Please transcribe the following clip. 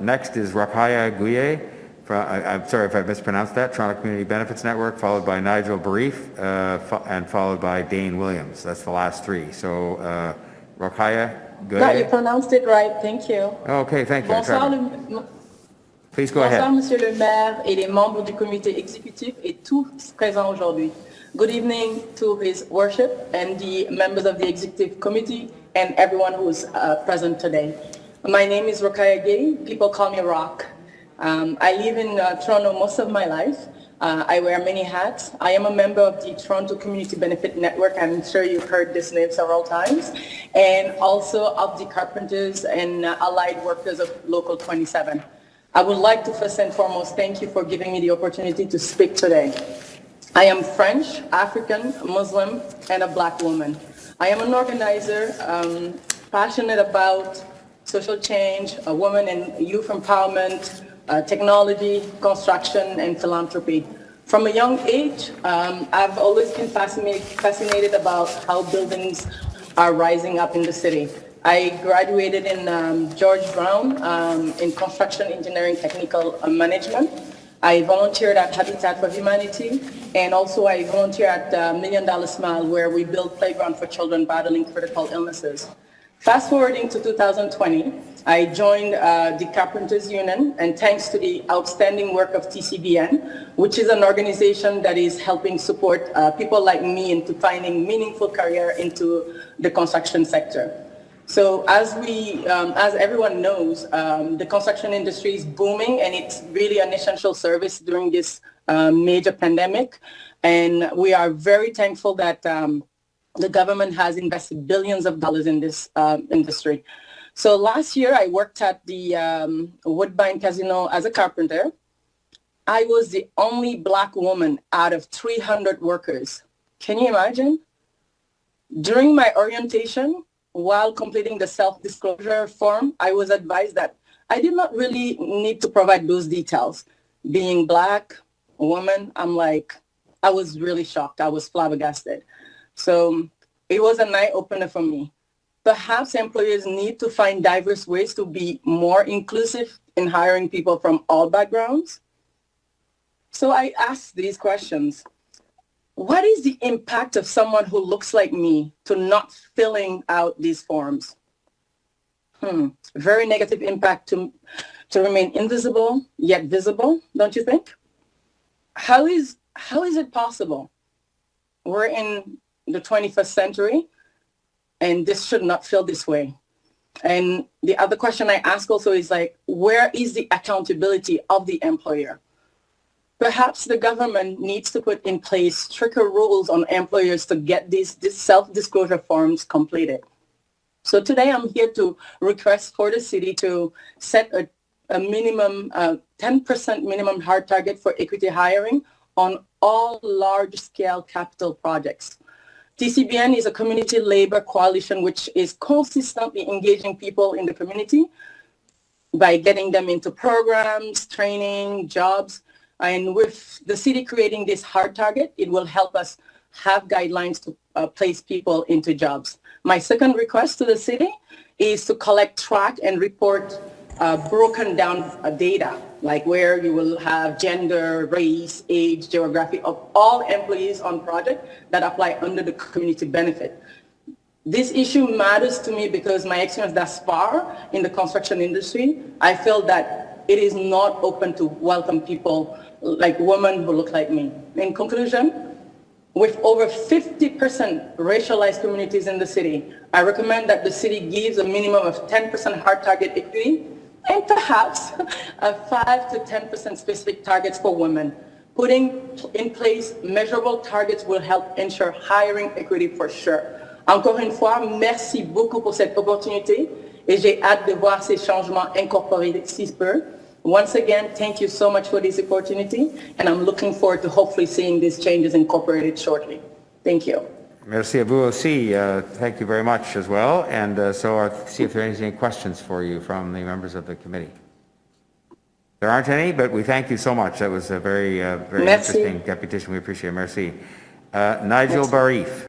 Next is Rakaya Guye, I'm sorry if I mispronounced that, Toronto Community Benefits Network, followed by Nigel Barif, and followed by Dane Williams. That's the last three. So Rakaya Guye. No, you pronounced it right. Thank you. Okay, thank you. Bonsoir, Please go ahead. Bonsoir, Monsieur le Maire et les membres du comité exécutif et tous présents aujourd'hui. Good evening to His Worship and the members of the Executive Committee and everyone who is present today. My name is Rakaya Gay. People call me Rock. I live in Toronto most of my life. I wear many hats. I am a member of the Toronto Community Benefit Network. I'm sure you've heard this name several times. And also of the carpenters and allied workers of Local 27. I would like to first and foremost thank you for giving me the opportunity to speak today. I am French, African, Muslim, and a Black woman. I am an organizer passionate about social change, a woman and youth empowerment, technology, construction, and philanthropy. From a young age, I've always been fascinated about how buildings are rising up in the city. I graduated in George Brown in construction engineering technical management. I volunteered at Habitat for Humanity, and also I volunteer at $1 Million Smile, where we build playground for children battling critical illnesses. Fast forwarding to 2020, I joined the Carpenters Union, and thanks to the outstanding work of TCBN, which is an organization that is helping support people like me into finding meaningful career into the construction sector. So as everyone knows, the construction industry is booming, and it's really an essential service during this major pandemic. And we are very thankful that the government has invested billions of dollars in this industry. So last year I worked at the Woodbine Casino as a carpenter. I was the only Black woman out of 300 workers. Can you imagine? During my orientation, while completing the self-disclosure form, I was advised that I did not really need to provide those details. Being Black, a woman, I was really shocked. I was flabbergasted. So it was an eye-opener for me. Perhaps employers need to find diverse ways to be more inclusive in hiring people from all backgrounds. So I asked these questions. What is the impact of someone who looks like me to not filling out these forms? Very negative impact to remain invisible yet visible, don't you think? How is it possible? We're in the 21st century, and this should not feel this way. And the other question I ask also is where is the accountability of the employer? Perhaps the government needs to put in place stricter rules on employers to get these self-disclosure forms completed. So today I'm here to request for the city to set a minimum 10% minimum hard target for equity hiring on all large-scale capital projects. TCBN is a community labor coalition which is consistently engaging people in the community by getting them into programs, training, jobs. And with the city creating this hard target, it will help us have guidelines to place people into jobs. My second request to the city is to collect, track, and report broken down data, like where you will have gender, race, age, geography of all employees on project that apply under the community benefit. This issue matters to me because my experience thus far in the construction industry, I feel that it is not open to welcome people like women who look like me. In conclusion, with over 50% racialized communities in the city, I recommend that the city gives a minimum of 10% hard target equity and perhaps a 5 to 10% specific targets for women. Putting in place measurable targets will help ensure hiring equity for sure. Encore une fois, merci beaucoup pour cette opportunité et j'ai hâte de voir ces changements incorporés si peu. Once again, thank you so much for this opportunity, and I'm looking forward to hopefully seeing these changes incorporated shortly. Thank you. Merci à vous aussi. Thank you very much as well. And so I'll see if there are any questions for you from the members of the committee. There aren't any, but we thank you so much. That was a very interesting deputation. We appreciate it. Merci. Nigel Barif.